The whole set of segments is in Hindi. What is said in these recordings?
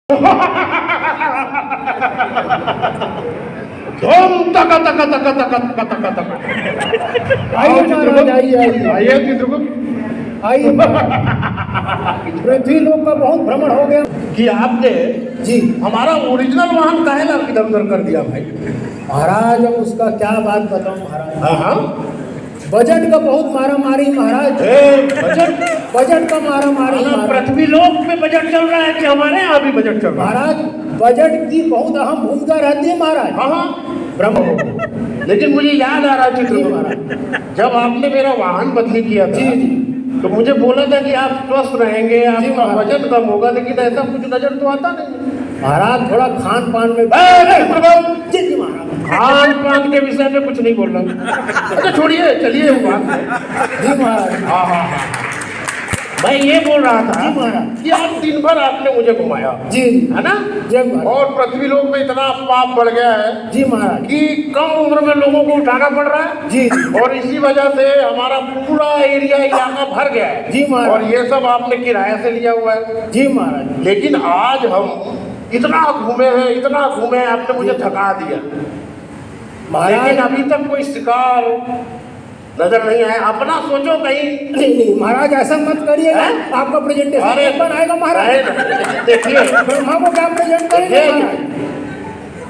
धूम तक तक तक तक तक तक तक। आइए महाराज, आइए आइए आइए चित्रगुप्त। आइए। पृथ्वी लोक का बहुत भ्रमण हो गया कि आपने जी हमारा ओरिजिनल वाहन काहे ला इधर उधर कर दिया भाई? महाराज। अब उसका क्या बात बताऊं महाराज। हाँ हाँ। बजट का बहुत मारा मारी महाराज। बजट का मारा मारी पृथ्वी लोक में बजट चल रहा है कि हमारे यहाँ भी बजट चल रहा है? महाराज बजट की बहुत अहम भूमिका रहती है महाराज। हाँ हाँ। ब्रह्म। लेकिन मुझे याद आ रहा है चित्रगुप्त, जब आपने मेरा वाहन बदली किया था तो मुझे बोला था कि आप स्वस्थ रहेंगे, आपका वजन कम होगा, लेकिन ऐसा कुछ नजर तो आता नहीं महाराज। थोड़ा खान पान में जी महाराज, खान पान के विषय में कुछ नहीं बोल रहा। अच्छा छोड़िए, चलिए वो बात। जी महाराज। हाँ हाँ हाँ। मैं ये बोल रहा था जी महाराज कि आप दिन भर आपने मुझे घुमाया जी है ना, जय महाराज। और पृथ्वी लोक में इतना पाप बढ़ गया है जी महाराज कि कम उम्र में लोगों को उठाना पड़ रहा है जी और इसी वजह से हमारा पूरा एरिया इलाका भर गया है जी महाराज। और ये सब आपने किराए से लिया हुआ है। जी महाराज। लेकिन आज हम इतना घूमे हैं, इतना घूमे हैं, आपने मुझे थका दिया महाराज। लेकिन अभी तक कोई शिकार नजर नहीं आया। अपना सोचो कहीं। नहीं महाराज, ऐसा मत करिए। आपका प्रेजेंटेशन बनाएगा महाराज। देखिए ब्रह्मा को क्या प्रेजेंट करेंगे महाराज।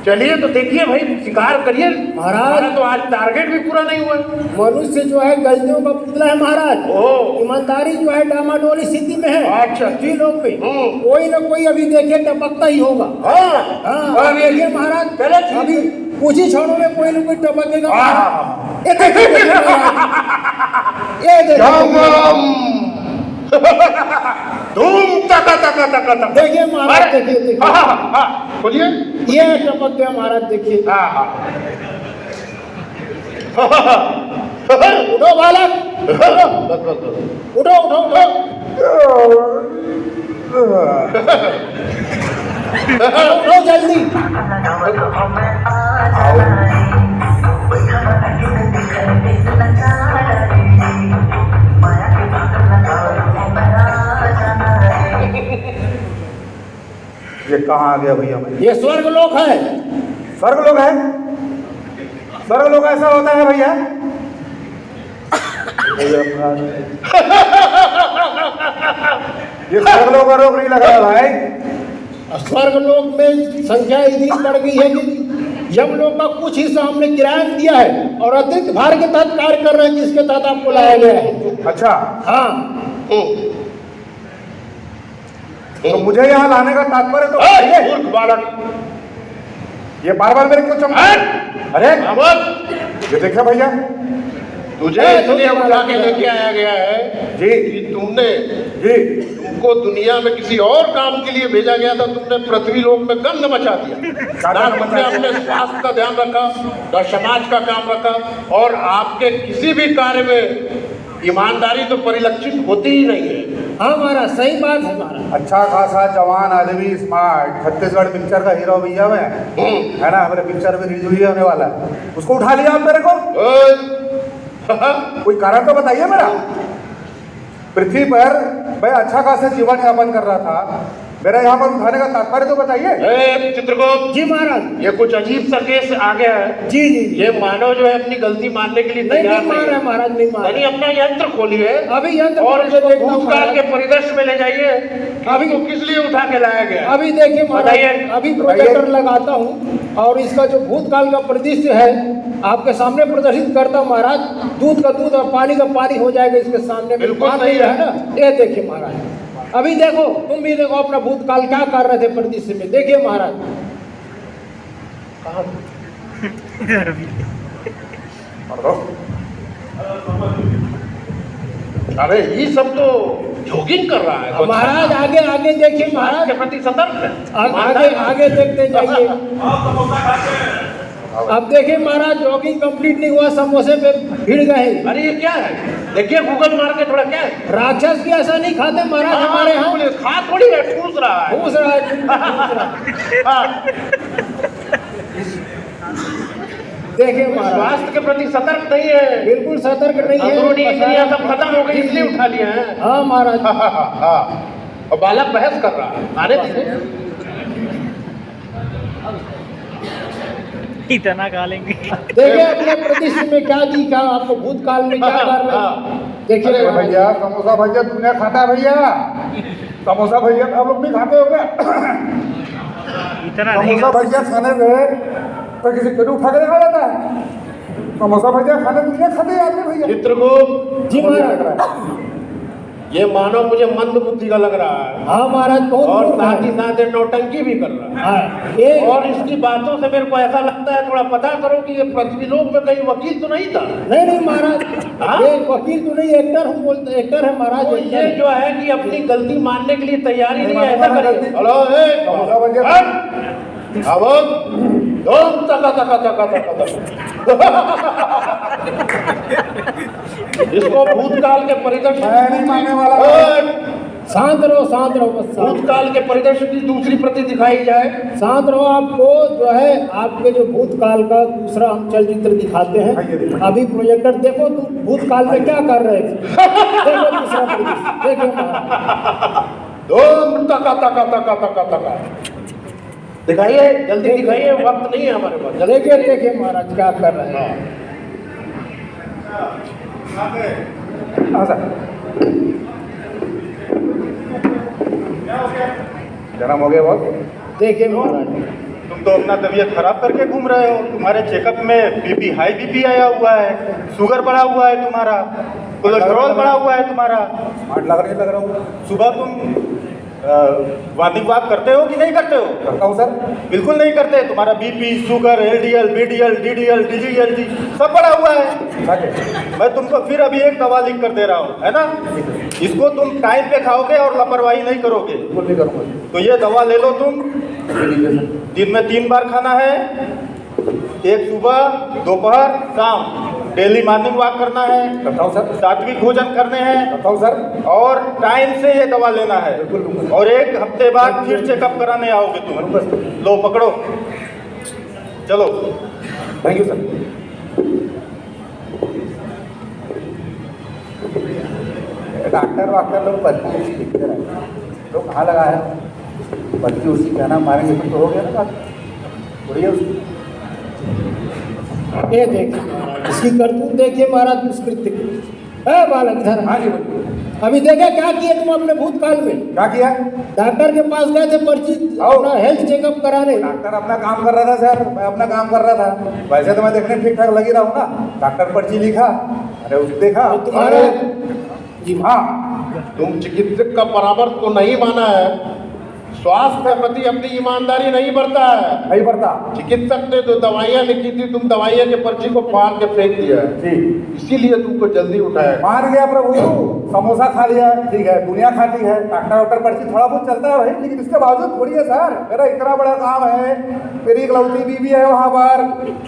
चलिए तो देखिए भाई, शिकार करिए महाराज। तो आज टारगेट भी पूरा नहीं हुआ। मनुष्य जो है गलतियों का पुतला है महाराज। ओह। ईमानदारी जो है डामाडोली स्थिति में है। अच्छा। जी लोग में कोई ना कोई अभी देखिए टपकता ही होगा। हाँ अभी देखिए महाराज, पहले अभी कुछ ही क्षणों में कोई ना कोई टपकेगा। ये धूम तक तक तक तक। देखिए महाराज, देखिए देखिए, बोलिए। ये टपक गया महाराज, देखिए। उठो बालक, उठो उठो उठो उठो जल्दी। ये कहाँ आ गया भैया? मैं ये स्वर्ग लोक है। स्वर्ग लोक है? स्वर्ग लोक ऐसा होता है भैया? ये स्वर्ग लोक का रोग नहीं लग रहा भाई। स्वर्ग लोक में संख्या इतनी बढ़ गई है कि यमलोक का कुछ हिस्सा हमने किराया में दिया है और अतिरिक्त भार के तहत कार्य कर रहे हैं, जिसके तहत आपको लाया गया है। अच्छा। हाँ। तो मुझे यहाँ लाने का तात्पर्य तो मूर्ख बालक, ये बार बार मेरे को चमका। अरे ये देखिए भैया, तुझे इसलिए उठा के लेके आया गया है जी कि तुमने जी तुमको दुनिया में किसी और काम के लिए भेजा गया था, तुमने पृथ्वी लोक में गंद मचा दिया। ना तुमने अपने स्वास्थ्य का ध्यान रखा, ना समाज का काम रखा, और आपके किसी भी कार्य में ईमानदारी तो परिलक्षित होती ही नहीं है। हाँ महाराज, सही बात है महाराज। अच्छा खासा जवान आदमी, स्मार्ट, छत्तीसगढ़ पिक्चर का हीरो भैया मैं है ना, मेरे पिक्चर में रिलीज हुई होने वाला है, उसको उठा लिया आप मेरे को। कोई कारण तो बताइए मेरा। पृथ्वी पर मैं अच्छा खासा जीवन यापन कर रहा था, मेरा यहाँ पर उठाने का तात्पर्य तो बताइए। चित्रगुप्त जी महाराज, ये कुछ अजीब सा केस आ गया है। जी जी। ये मानव जो है अपनी गलती मानने के लिए तैयार नहीं मान रहे महाराज, नहीं मान यानी अपना यंत्र खोलिए अभी यंत्र और खोल के देखता हूं भूतकाल के परिदृश्य में ले जाइए। अभी तो किस लिए उठा के लाया गया? अभी देखिए महाराज, बताइए। अभी प्रोजेक्टर लगाता हूँ और इसका जो भूतकाल का परिदृश्य है आपके सामने प्रदर्शित करता हूँ महाराज। दूध का दूध और पानी का पानी हो जाएगा इसके सामने। बिल्कुल नहीं है ना। ये देखिए महाराज, अभी देखो, तुम भी देखो अपना भूतकाल क्या कर रहे थे परिदृश्य में। देखिए महाराज। अरे ये सब तो जॉगिंग कर रहा है महाराज। आगे आगे देखिए महाराज, के प्रति सतर्क है। आगे आगे देखते जाइए। अब देखिए महाराज, जॉगिंग कंप्लीट नहीं हुआ, समोसे पे भिड़ गए। अरे ये क्या है? देखिए गूगल मार के थोड़ा, क्या है? राक्षस भी ऐसा नहीं खाते महाराज हमारे यहाँ। खा थोड़ी है, ठूस रहा है। ठूस रहा है। देखिए महाराज, स्वास्थ्य के प्रति सतर्क नहीं है, बिल्कुल सतर्क नहीं है। अंदरूनी इंद्रियां सब खत्म हो गई, इसलिए उठा लिया है। हाँ महाराज। और बालक बहस कर रहा है। आने दीजिए। इतना खा लेंगे। देखिए अपने प्रदेश में क्या दिखा आपको, भूतकाल में क्या कर रहे हैं देखिए। अरे भैया समोसा भैया दुनिया खाता है भैया, समोसा भैया आप लोग भी खाते हो क्या? इतना नहीं समोसा भैया खाने में तो किसी पेट उठा के खा जाता है। समोसा भैया खाने दुनिया खाते हैं आपने भैया। चित्रगुप्त, जी महाराज। ये मानव मुझे मंद बुद्धि का लग रहा है हाँ महाराज बहुत और मूर्ख साथ ही है। साथ ये नौटंकी भी कर रहा है। हाँ, ये और इसकी बातों से मेरे को ऐसा लगता है, थोड़ा पता करो कि ये पृथ्वीलोक में कहीं वकील तो नहीं था। नहीं महाराज, हाँ? ये वकील तो नहीं, एक्टर हम बोलते, एक्टर है महाराज। तो ये जो है कि अपनी गलती मानने के लिए तैयारी नहीं है, ऐसा करिए। हेलो समोसा भैया अब दम तका तका तका तका इसको भूतकाल के परिदृश्य मैं नहीं मानने वाला। शांत रहो बस शांत। भूतकाल के परिदृश्य की दूसरी प्रति दिखाई जाए। शांत रहो। आपको जो है आपके जो भूतकाल का दूसरा हम चलचित्र दिखाते आइए, हैं। देखिए। अभी प्रोजेक्टर देखो तुम भूतकाल में क्या कर रहे थे। देखो दूसरा परिदृश्य देखो महाराज। दम तका तका तका तका तका दिखाइए, जल्दी दिखाइए, वक्त नहीं है हमारे पास। जल्दी देखिए देखिए महाराज क्या कर रहे हैं। हाँ सर जन्म हो गया बहुत। देखिए महाराज तुम तो अपना तबीयत खराब करके घूम रहे हो। तुम्हारे चेकअप में बीपी हाई बीपी आया हुआ है, शुगर बढ़ा हुआ है तुम्हारा, कोलेस्ट्रॉल बढ़ा हुआ है तुम्हारा। स्मार्ट लग रहा हूँ। सुबह तुम मॉर्निंग वॉक करते हो कि नहीं करते हो? करता हूँ सर। बिल्कुल नहीं करते। तुम्हारा BP, sugar, LDL, BDL, DDL, डीजीएलजी सब बढ़ा हुआ है। मैं तुमको फिर अभी एक दवा लिख कर दे रहा हूँ, है ना? इसको तुम टाइम पे खाओगे और लापरवाही नहीं करोगे। बिल्कुल नहीं करूँगा। तो ये दवा ले लो तुम। दिन में 3 बार खाना है, एक सुबह, दोपहर, शाम। डेली मॉर्निंग वॉक करना है, करता हूँ सर। सात्विक भोजन करने हैं करता हूँ सर। और टाइम से ये दवा लेना है। बिल्कुल। और 1 हफ्ते बाद फिर चेकअप कराने आओगे तुम। लो पकड़ो, चलो। Thank you sir. डॉक्टर वाक्टर लोग पर्ची उसी लिखते रहते लोग कहाँ लगा है पर्ची उसी कहना मारेंगे फिर तो हो गया ना बात। बढ़िया उसकी ये देखिए महाराज, इसकी करतूत देखिए महाराज दुष्कृत्य की। है बालक इधर हाँ जी बोलिए। अभी देखा क्या किए तुम अपने भूतकाल में। क्या किया? डॉक्टर के पास गए थे पर्ची अपना हेल्थ चेकअप कराने। डॉक्टर अपना काम कर रहा था सर, मैं अपना काम कर रहा था। वैसे तो मैं देखने ठीक ठाक लगी रहा हूँ ना। डॉक्टर पर्ची लिखा, अरे उसको देखा तो तुम्हारा जी हाँ। तुम चिकित्सक का परामर्श को नहीं माना है, स्वास्थ्य के प्रति अपनी ईमानदारी नहीं बरता है। नहीं पड़ता चिकित्सक ने जो दवाइयाँ लिखी थी, तुम दवाइयाँ के पर्ची को फाड़ के फेंक दिया है, जी। इसीलिए तुमको जल्दी उठाया। मान गया प्रभु, समोसा खा लिया ठीक है, दुनिया खाती है, डॉक्टर वॉक्टर पर्ची थोड़ा बहुत चलता है भाई, लेकिन इसके बावजूद थोड़ी है सर। मेरा इतना बड़ा काम है, मेरी इकलौती बीवी है वहाँ पर,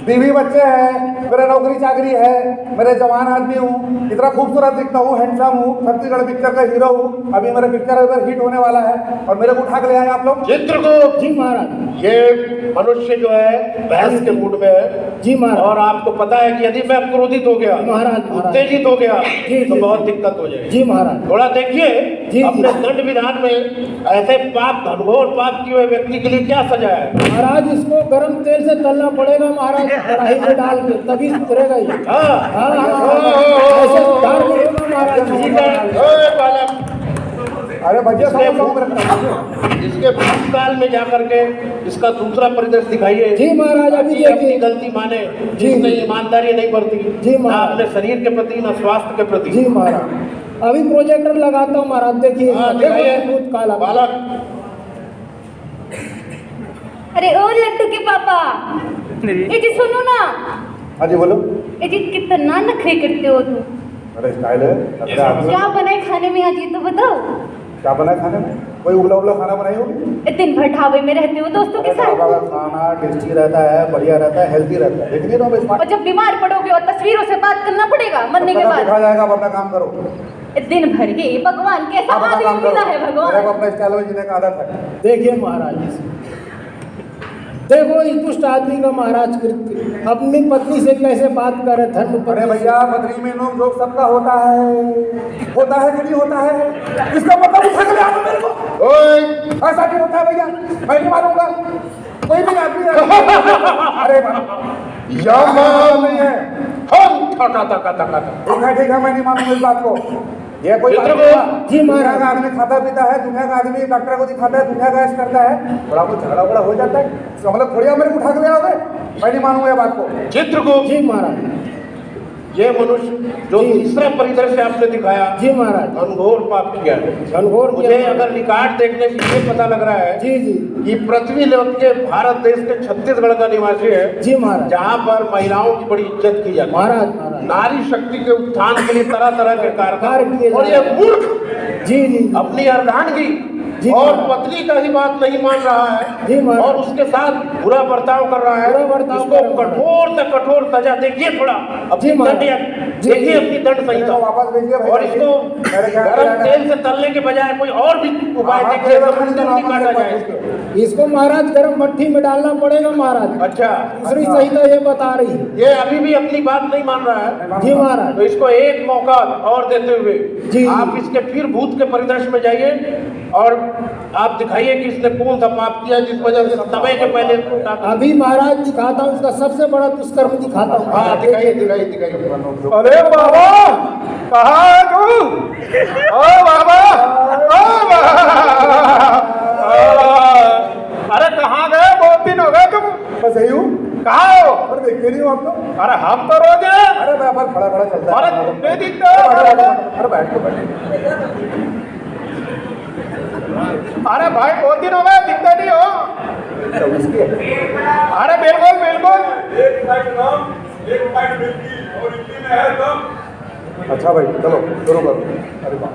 बीवी बच्चे हैं, मेरा नौकरी चाकरी है, मेरे जवान आदमी हूँ, इतना खूबसूरत दिखता हूँ, हैंडसम हूँ, छत्तीसगढ़ पिक्चर का हीरो हूँ। अभी मेरा पिक्चर उधर हिट होने वाला है और मेरे को उठा के ले आए आप लोग। चित्रगुप्त जी महाराज। ये मनुष्य जो है बहस के मूड में है जी महाराज। और आपको पता है कि यदि मैं क्रोधित हो गया, महाराज, उत्तेजित हो गया जी, तो जी। बहुत दिक्कत हो जाएगी। जी महाराज। थोड़ा देखिए जी। अपने दंड विधान में ऐसे पाप, घनघोर पाप किए हुए व्यक्ति के लिए क्या सजा है। महाराज इसको गर्म तेल से तलना पड़ेगा महाराज, कढ़ाई में डाल के, तभी उतरेगा ये। हाँ, हाँ, ओ, ऐसे उतार नहीं होगा महाराज। ठीक है। ओए बालक, अरे भैया इसके समोसा इसके भूतकाल में जाकर के इसका दूसरा परिदृश्य दिखाइए। जी महाराज, अभी ताकि देखिए। अपनी गलती माने, जी। जिसने ईमानदारी नहीं बरती, जी ना महाराज। अपने शरीर के प्रति ना स्वास्थ्य के प्रति। जी महाराज, अभी प्रोजेक्टर लगाता हूँ महाराज, देखिए हाँ, देखो दिखाइए। भूतकाल अब। बालक, अरे ओ लट्टू के पापा, ए जी सुनो ना। हाँ जी बोलो। ए जी कितना नखरे करते हो तुम। अरे स्टाइल है अपने आप में। क्या बनाए खाने में आज ये तो बताओ। क्या बना है खाने में? कोई उबला उबला खाना बनाई होगी? दिन भर ढाबे में रहते हो दोस्तों के अरे ढाबा साथ, का खाना टेस्टी रहता है, बढ़िया रहता है, हेल्दी रहता है। देख नहीं रहा हूँ और जब बीमार पड़ोगे और तस्वीरों से बात करना पड़ेगा मरने के देखा बाद। जाएगा। अब अपना काम करो। दिन भर ये भगवान कैसा आप अपना काम आदमी करो। मिला है मेरे को भगवान। अपना स्टाइल में जीने का आदत है। देखिए महाराज जी, देखो इस दुष्ट आदमी का महाराज कृत्य, अपनी पत्नी से कैसे बात करे धर्म अरे पत्नी से। भैया बदरी में नोक झोंक सबका होता है कि नहीं होता है? इसका मतलब उठा के ले आओ मेरे को। ओए ऐसा नहीं होता है भैया, मैं नहीं मारूंगा, कोई भी आदमी अरे यमन नहीं है। हम ठका ठका ठका ठीक है, मैं नहीं मानूंगा इस बात को। ये कोई बात चित्रगुप्त, नहीं। जी, दुनिया महाराज। का आदमी खाता पीता है, दुनिया का आदमी डॉक्टर को दिखाता है, दुनिया का ऐसा करता है, थोड़ा बहुत झगड़ा वगड़ा हो जाता है, इसका मतलब थोड़ी मेरे को उठा के ले आओगे, मैं नहीं मानूंगा ये बात को। चित्रगुप्त, जी महाराज। ये मनुष्य जो जी। तीसरा परिदृश्य आपने दिखाया जी महाराज। घनघोर पाप किया है। घनघोर मुझे किया। अगर रिकॉर्ड देखने से ये पता लग रहा है जी जी कि पृथ्वी लोक के भारत देश के छत्तीसगढ़ का निवासी है, जी महाराज। जहाँ पर महिलाओं की बड़ी इज्जत की जाती है, महाराज महाराज। नारी शक्ति के उत्थान के लिए तरह तरह के कार्य कार्य किए और जा ये मूर्ख जी जी अपनी अर्धांगी जी। और पत्नी का ही बात नहीं मान रहा जी है महाराज। और उसके साथ बुरा बर्ताव कर रहा है। बुरा बर्ताव इसको कर रहा है। कठोर से कठोर सजा देखिए, थोड़ा अपनी जी महाराज। दंड जी। देखिए अपनी दंड संहिता इसको वापस भेजिए भाई। और इसको मेरे ख्याल से गरम तेल से तलने के बजाय कोई और भी उपाय हाँ, देखिए, हाँ, मुंडी काटा जाए इसको। इसको महाराज गर्म भट्टी में डालना पड़ेगा महाराज। अच्छा, दूसरी संहिता ये बता रही है। ये अभी भी अपनी बात नहीं मान रहा है, जी महाराज। तो इसको एक मौका और देते हुए जी। आप इसके फिर भूत के परिदृश्य में जाइए और आप दिखाइए कि इसने कौन सा पाप किया जिस वजह से समय के पहले इसको उठा कर- अभी महाराज दिखाता हूँ, उसका सबसे बड़ा दुष्कर्म दिखाता हूँ। हाँ, दिखाइए दिखाइए दिखाइए। अरे बाबा, कहाँ है तू? ओ बाबा, ओ अरे कहाँ गए, बहुत दिन हो गए तुम, बस यही हूँ। कहाँ हो? अरे देखते नहीं हो आप तो। अरे हम तो रोज हैं। अरे मैं बस खड़ा खड़ा चलता अरे है। तुम नहीं दिखते हो। अरे बैठ के बैठ। अरे भाई बहुत दिन हो गए, दिखते नहीं हो। तो उसकी है। अरे बिल्कुल बिल्कुल। अच्छा भाई चलो शुरू करो। अरे बाप,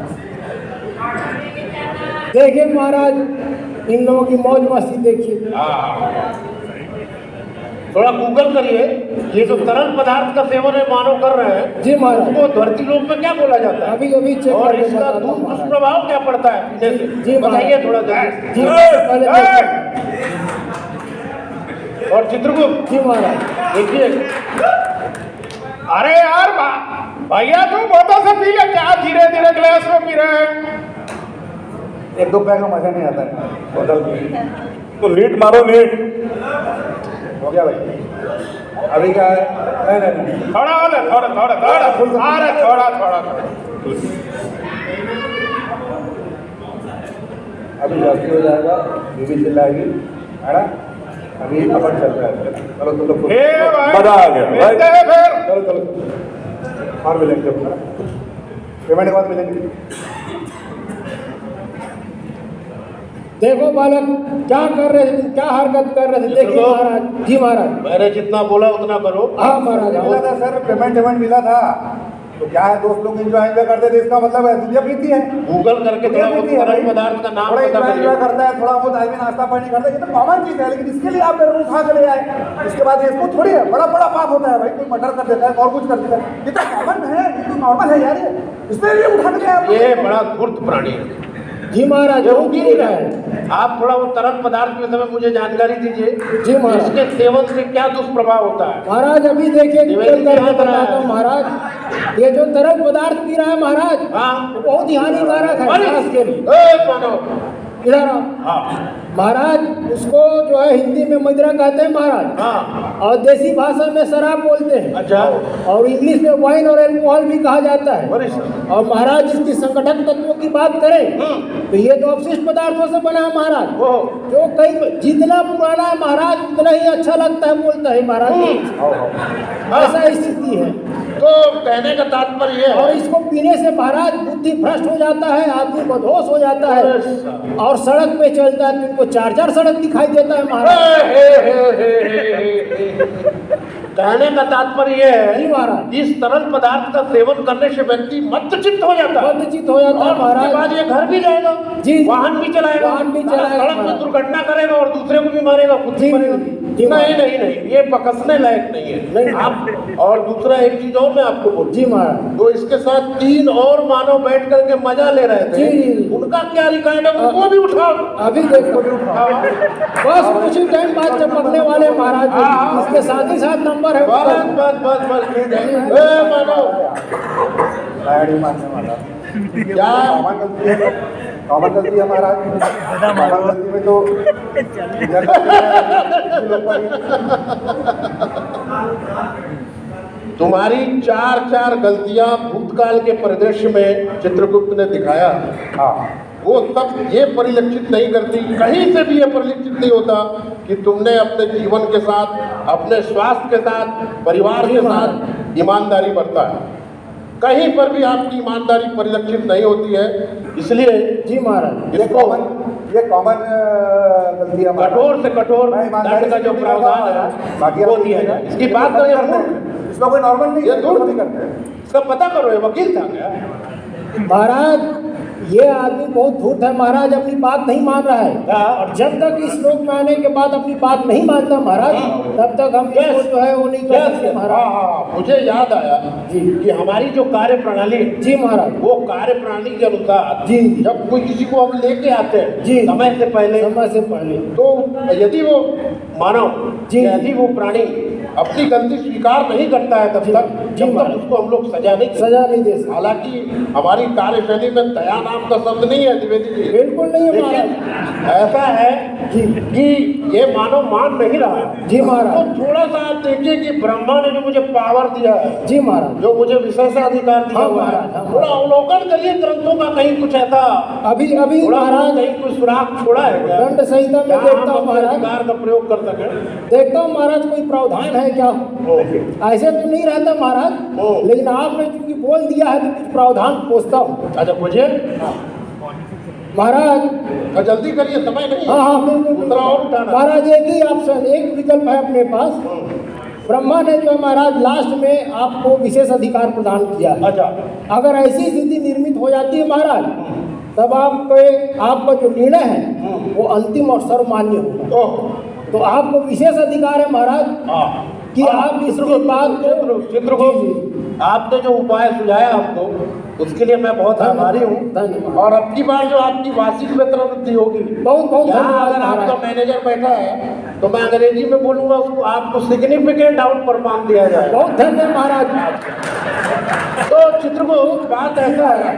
देखिए महाराज, इन लोगों की मौज मस्ती देखिए। थोड़ा गूगल करिए, ये जो तरल पदार्थ का सेवन है मानव कर रहे हैं, जी महाराज। उसको धरती लोक में क्या बोला जाता है अभी अभी चेक और करके इसका बताता हूँ महाराज। दुष्प्रभाव क्या पड़ता है पीने से? जी, बताइए थोड़ा जल्दी। जी पहले देखिए। और चित्रगुप्त जी महाराज। देखिए, अरे यार भैया तुम बोतल से पी ले, क्या धीरे धीरे गिलास में पी रहे हैं? एक दो पैक का मजा नहीं आता है बोतल में। तो लीट मारो लीट। हो गया भाई। अभी क्या है? नहीं। थोड़ा और ले, थोड़ा थोड़ा थोड़ा, अरे थोड़ा थोड़ा। अभी जाती हो जाएगा, बीबी चिल्लाएगी, है ना? अभी अपन चल रहा है। चलो तुम लोग हे भाई, मजा आ गया भाई। मिलते हैं फिर। चलो चलो और मिलेंगे अपना। पेमेंट के बाद मिलेंगे। देखो बालक क्या कर रहे थे, क्या हरकत कर रहे थे। देखिए महाराज। जी महाराज। मैंने जितना बोला उतना करो। हाँ महाराज। मिला था सर, पेमेंट मिला था, तो क्या है दोस्त लोग एंजॉय करते थे, इसका मतलब है दुनिया प्रीति है। गूगल करके थोड़ा बहुत तरल पदार्थ का नाम थोड़ा पता एंजॉय करिए। करता है, थोड़ा बहुत आदमी नाश्ता पानी करता है, ये तो कॉमन चीज है, लेकिन इसके लिए आप मेरे को उठा के ले आए। इसके बाद इसको थोड़ी है, बड़ा बड़ा पाप होता है भाई, कोई मर्डर कर देता है और कुछ कर देता है, ये तो कॉमन है, ये तो नॉर्मल है यार, ये इसमें ये उठा के ले आए। ये बड़ा धूर्त प्राणी है। जी महाराज। ये वो रुक ही नहीं रहा है। आप थोड़ा वो तरल पदार्थ के समय मुझे जानकारी दीजिए, जी महाराज। इसके सेवन से क्या दुष्प्रभाव होता है? महाराज अभी देखिए निवेदित करके याद रहा है। बताता हूँ महाराज। ये जो तरल पदार्थ पी रहा है महाराज, हाँ। वो बहुत ही हानिकारक है अरे, स्वास्थ्य के लिए। मानो इधर आओ हाँ महाराज। उसको जो है हिंदी में मदिरा कहते हैं महाराज, हाँ और देसी भाषा में शराब बोलते हैं, अच्छा और इंग्लिश में वाइन और एल्कोहल भी कहा जाता है। बड़ी सर। और महाराज इसकी संगठक तत्वों की बात करें तो ये तो अवशिष्ट पदार्थों से बना है महाराज, ओह, जो कई जितना पुराना है महाराज उतना ही अच्छा लगता है बोलता है महाराज। ऐसा स्थिति है। तो कहने का तात्पर्य ये और है इसको पीने से महाराज बुद्धि भ्रष्ट हो जाता है, आदमी मदहोश हो जाता है, और सड़क पे चलता है तो इनको चार चार सड़क दिखाई देता है महाराज। कहने का तात्पर्य ये जी है महाराज। इस तरल पदार्थ का सेवन करने से व्यक्ति मत्तचित्त हो जाता है बदचित हो जाता है और उसके बाद महाराज। ये घर भी जाएगा, जी। वाहन भी चलाएगा, वाहन भी चलाएगा, सड़क में महाराज। दुर्घटना करेगा और दूसरे को भी मारेगा, खुद भी जी, मरेगा। जी, नहीं नहीं नहीं, ये बकसने लायक नहीं है। नहीं। आप और दूसरा एक चीज और मैं आपको बोलूं, जी महाराज। तो इसके साथ 3 और मानव बैठ करके मजा ले रहे थे, जी। उनका क्या रिकॉर्ड है उनको भी उठाओ। अभी देखो बस कुछ ही टाइम बाद चपकने वाले महाराज, इसके साथ ही साथ नंबर है बस बस बस बस, मानो गाड़ी मारने वाला क्या कॉमन गलती है, कॉमन गलती है महाराज। कॉमन गलती में तो ये गलती है, लोग पर तुम्हारी चार गलतियां भूतकाल के परिदृश्य में चित्रगुप्त ने दिखाया, हाँ वो सब ये परिलक्षित नहीं करती, कहीं से भी ये परिलक्षित नहीं होता कि तुमने अपने जीवन के साथ, अपने स्वास्थ्य के साथ, परिवार के साथ ईमानदारी बरता है। कहीं पर भी आपकी ईमानदारी परिलक्षित नहीं होती है। इसलिए जी महाराज, ये कॉमन गलती है महाराज। कठोर से कठोर मैं ईमानदारी दंड का जो से प्रावधान बाकी है आप वो दिया जाए। इसकी बात तो ये इसमें कोई नॉर्मल नहीं ये है, दूर नहीं करते हैं। इसका पता करो, ये वकील था क्या? महाराज ये आदमी बहुत धूर्त है महाराज, अपनी बात नहीं मान रहा है। हाँ। और जब तक इस लोक में आने के बाद अपनी बात नहीं मानता महाराज, तब तक हम इसको जो है वो नहीं कर सकते हाँ, महाराज। हाँ, मुझे याद आया जी। कि हमारी जो कार्य प्रणाली है, जी महाराज, वो कार्य प्रणाली के अनुसार जी। जब कोई किसी को हम लेके आते हैं जी। समय से पहले, समय से पहले तो यदि वो मानव, जी। यदि वो प्राणी अपनी गलती स्वीकार नहीं करता है तब जी। तक, जी जब तक महाराज। उसको हम लोग सजा नहीं देते। सजा नहीं दे सकते। हालांकि हमारी कार्यशैली में दया नाम का शब्द नहीं है द्विवेदी जी, बिल्कुल नहीं है लेकिन महाराज। ऐसा है जी। कि ये मानव मान नहीं रहा। जी महाराज। तो थोड़ा सा आप देखिए कि ब्रह्मा ने जो मुझे पावर दिया है, जी महाराज, जो मुझे विशेषाधिकार दिया हाँ हुआ है, महाराज, हाँ थोड़ा अवलोकन करिए ग्रंथों का, कहीं कुछ ऐसा अभी थोड़ा महाराज कहीं कुछ सुराग छोड़ा है क्या? दंड संहिता में जहाँ देखता हम हूँ अपने महाराज, अधिकार का प्रयोग कर सके। देखता हूँ महाराज कोई प्रावधान है क्या? ऐसे तो नहीं रहता महाराज, लेकिन आपने चूंकि बोल दिया है तो कुछ प्रावधान पूछता हूँ अच्छा मुझे महाराज। जल्दी करिए, समय नहीं है। हाँ बिल्कुल दूसरा और उठाना। महाराज, एक ही ऑप्शन, एक विकल्प है अपने पास। ब्रह्मा ने जो महाराज लास्ट में आपको विशेष अधिकार प्रदान किया है। अच्छा, अगर ऐसी स्थिति निर्मित हो जाती है महाराज, तब आपका जो निर्णय है वो अंतिम और सर्वमान्य होगा। तो तो आपको विशेष अधिकार है महाराज कि आप इस बात को चित्रगुप्त, आपने जो उपाय सुझाया हमको, उसके लिए मैं बहुत आभारी हूँ। धन्यवाद। और अब की बार जो आपकी वार्षिक वेतन वृद्धि होगी, बहुत बहुत यहाँ धन्यवाद अगर महाराज। आपका मैनेजर बैठा है तो मैं अंग्रेजी में बोलूंगा, उसको आपको सिग्निफिकेंट आउट परफॉर्म दिया जाए। बहुत धन्यवाद महाराज। तो चित्रगुप्त, बात ऐसा है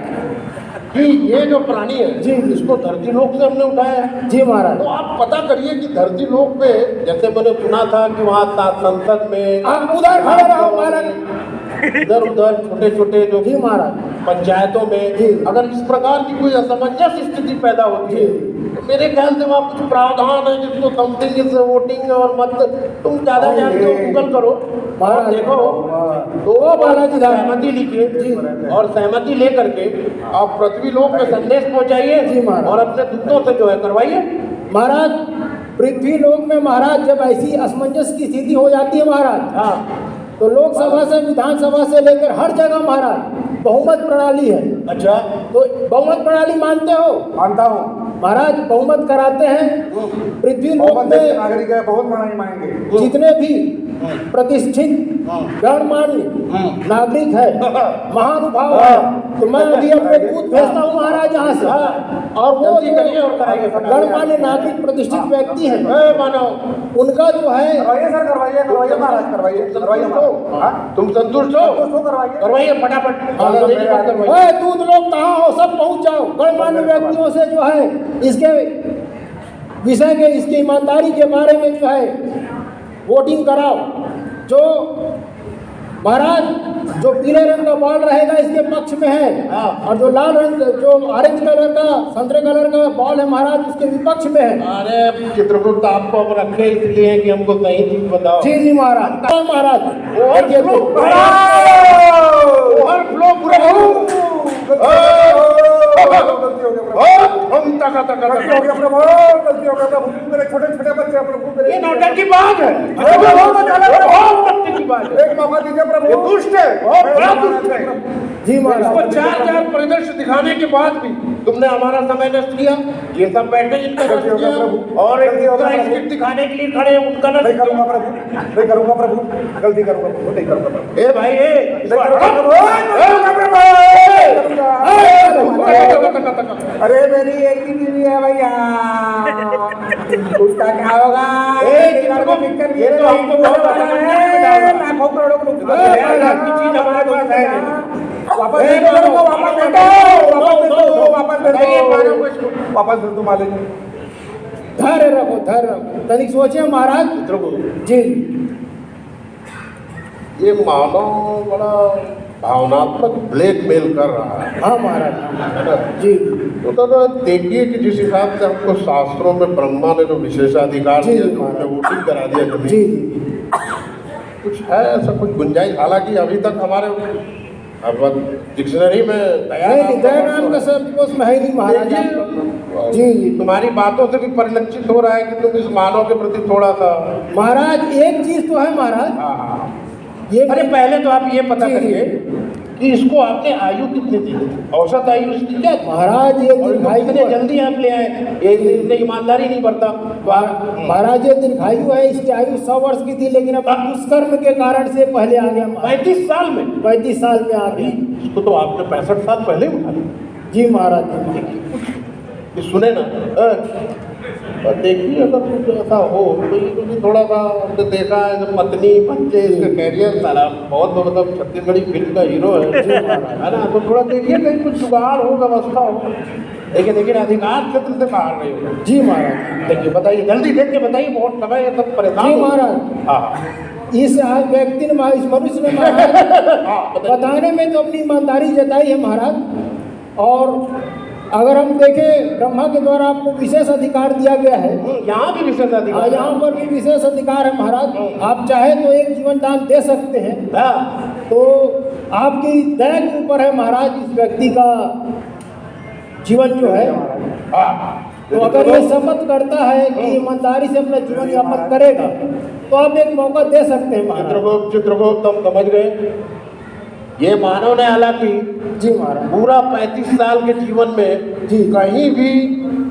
कि ये जो प्राणी है जी, जी। इसको धरती लोक से हमने उठाया है। जी महाराज। तो आप पता करिए कि धरती लोक पे, जैसे मैंने सुना था कि वहाँ संसद में आप उधर खड़े रहो महाराज। इधर उधर छोटे छोटे जो जी महाराज। पंचायतों में जी। अगर इस प्रकार की कोई असमंजस स्थिति पैदा होती है, तो मेरे ख्याल से वहाँ कुछ प्रावधान है जिसको समथिंग इज वोटिंग और मत, तुम ज्यादा जानते हो, गूगल करो और देखो, तो बालाजी धाम। सहमति लिखिए और सहमति लेकर के आप पृथ्वी लोक में संदेश जी पहुंचाइए महाराज। और अपने दूतों से जो है करवाइए। महाराज, पृथ्वी लोक में महाराज जब ऐसी असमंजस की स्थिति हो जाती है महाराज, हाँ, तो लोकसभा से विधानसभा से लेकर हर जगह महाराज बहुमत प्रणाली है। अच्छा, तो बहुमत प्रणाली मानते हो मानता हूँ। महाराज? बहुमत कराते हैं पृथ्वी लोक बहुत देश के में नागरिक है, बहुत प्रणाली मानेंगे। जितने भी प्रतिष्ठित गणमान्य नागरिक है, महानुभाव है, तो मैं अभी अपने दूत भेजता हूँ महाराज यहाँ से, और वो जल्दी करिए और कराइए। गणमान्य नागरिक प्रतिष्ठित व्यक्ति है, मानव, उनका जो है करवाइए सर, करवाइए महाराज, करवाइए महाराज। हाँ? तुम संतुष्ट हो? संतुष्ट हो, करवाइए। करवाइए फटाफट। ज़्यादा देरी मत करवाइए। ओए, दूध लोग कहाँ हो, सब पहुंच जाओ। गणमान्य व्यक्तियों से जो है इसके विषय के, इसकी ईमानदारी के बारे में जो है वोटिंग कराओ। जो महाराज जो पीले रंग का बॉल रहेगा इसके पक्ष में है, और जो लाल रंग, जो ऑरेंज कलर का, संतरे कलर का बॉल है महाराज, उसके विपक्ष में है। अरे चित्रगुप्त, आपको अब रखे इसलिए कि हमको सही चीज बताओ। जी जी महाराज। महाराज ओवरफ्लो गलती हो गया प्रभु, हम तक गलती हो गया प्रभु, गलती हो गया प्रभु। मेरे छोटे छोटे बच्चे हैं प्रभु, मेरे ये नौटंकी बात है, नौटंकी की बात है। एक मौका दीजिए प्रभु। ये दुष्ट है, बहुत बड़ा दुष्ट है। जी इसको महाराज। चार परिदृश्य दिखाने के बाद भी तुमने हमारा समय नष्ट किया। ये सब बैठे जिनका नष्ट गलती हो गया किया, प्रभु। और एक गलती हो गया दूसरा प्रभु। स्क्रिप्ट दिखाने के लिए खड़े हैं, उनका नष्ट नहीं करूंगा किया। प्रभु, नहीं करूंगा प्रभु, गलती करूंगा प्रभु, नहीं करूंगा प्रभु। ए भाई, नहीं करूंगा प्रभु, नहीं करूंगा प्रभु। अरे मेरी एक ही बीवी है भैया, उसका क्या होगा? ये तो हमको बहुत बड़ा लाखों करोड़ों चीज हमारे पास है नहीं। वापस ए, दे दो मानो, वापस दे मानो, दो वापस दे दो, दो वापस दे नहीं, मानो दो कुछ वापस दे दो मालिक धैर्य रखो धैर्य रखो तनिक सोचिए महाराज जी ये मानव बड़ा भावनात्मक ब्लैकमेल कर रहा है हाँ महाराज है ना? जी तो देखिए कि जिस हिसाब से हमको शास्त्रों में ब्रह्मा ने जो विशेषाधिकार जी, दिया जो महाराज। हमने वोटिंग करा दिया जी जमीन कुछ है ऐसा कुछ गुंजाइश हालांकि अभी तक हमारे अब डिक्शनरी में नहीं दया नाम का शब्द उसमें है नहीं महाराज आपका। जी जी तुम्हारी बातों से भी परिलक्षित हो रहा है कि तुम इस मानव के प्रति थोड़ा सा महाराज एक चीज तो है महाराज हाँ। ये अरे पहले तो आप ये पता जी। करिए कि इसको आपने आयु कितनी दी औसत आयु इसकी क्या थी? महाराज ये और दीर्घायु इतने जल्दी आप ले आए ये इसने ईमानदारी नहीं बरता महाराज ये दीर्घायु है इसकी आयु 100 वर्ष की थी लेकिन अब दुष्कर्म के कारण से पहले आ गया 35 साल में 35 साल में आ गया इसको तो आपने 65 साल पहले उठा लिया जी महाराज ये सुने ना और देखिए अगर कुछ ऐसा हो तो ये तो भी थोड़ा सा हमने देखा है कि पत्नी बच्चे इसका कैरियर सारा बहुत मतलब छत्तीसगढ़ी फिल्म का हीरो है ना तो थोड़ा देखिए कहीं कुछ जुगाड़ हो व्यवस्था हो लेकिन अधिकार क्षेत्र से बाहर नहीं हो जी महाराज देखिए बताइए जल्दी देख के बताइए बहुत समय है सब परेशान जी हो। महाराज हाँ इस व्यक्ति ने इस मनुष्य ने महाराज हाँ बताइए। बताने में तो अपनी ईमानदारी जताई है महाराज और अगर हम देखें ब्रह्मा के द्वारा आपको विशेष अधिकार दिया गया है यहाँ भी विशेष अधिकार यहाँ पर भी विशेष अधिकार है महाराज आप चाहे तो एक जीवन दान दे सकते हैं हाँ तो आपकी दया के ऊपर है महाराज इस व्यक्ति का जीवन जो है हाँ तो अगर ये शपथ करता है कि ईमानदारी से अपना जीवन यापन करेगा तो आप एक मौका दे सकते हैं महाराज चित्रगुप्त हम समझ गए ये मानव ने हालांकि जी महाराज पूरा 35 साल के जीवन में जी। कहीं भी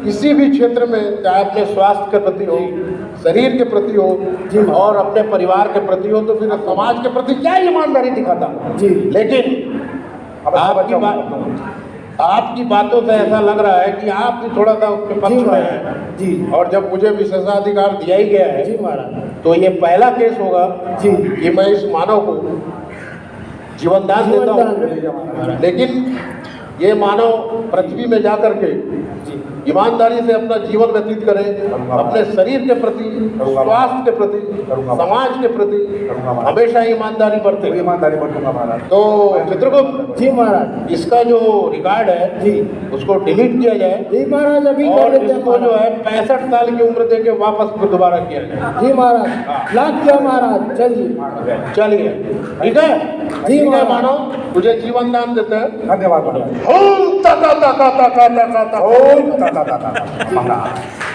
किसी भी क्षेत्र में चाहे अपने स्वास्थ्य के प्रति हो शरीर के प्रति हो जी। और अपने परिवार के प्रति हो तो फिर समाज के प्रति क्या ईमानदारी दिखाता जी। लेकिन आपकी बातों से ऐसा लग रहा है कि आप भी थोड़ा सा उसके पक्ष जी में महाराज हैं जी और जब मुझे विशेषाधिकार दिया ही गया जी है महाराज तो ये पहला केस होगा जी। कि मैं इस मानव को जीवन दान देता जीवनदान हूँ लेकिन ये मानव पृथ्वी में जाकर के ईमानदारी से अपना जीवन व्यतीत करे अपने शरीर के प्रति स्वास्थ्य के प्रति समाज के प्रति हमेशा ईमानदारी बरते ईमानदारी बरतूंगा महाराज तो चित्रगुप्त जी महाराज इसका जो रिकॉर्ड है जी उसको डिलीट किया जाए जी महाराज अभी कर और लेते हैं इसको जो महाराज। है 65 साल की उम्र दे के वापस फिर दोबारा किया जाए जी महाराज लाख किया महाराज चलिए चलिए ठीक है जी ठीक है महाराज। मानव तुझे जीवन दान देते हैं धन्यवाद महाराज ओम तका तका तका तका तका ओम ता ता ता ता महाराज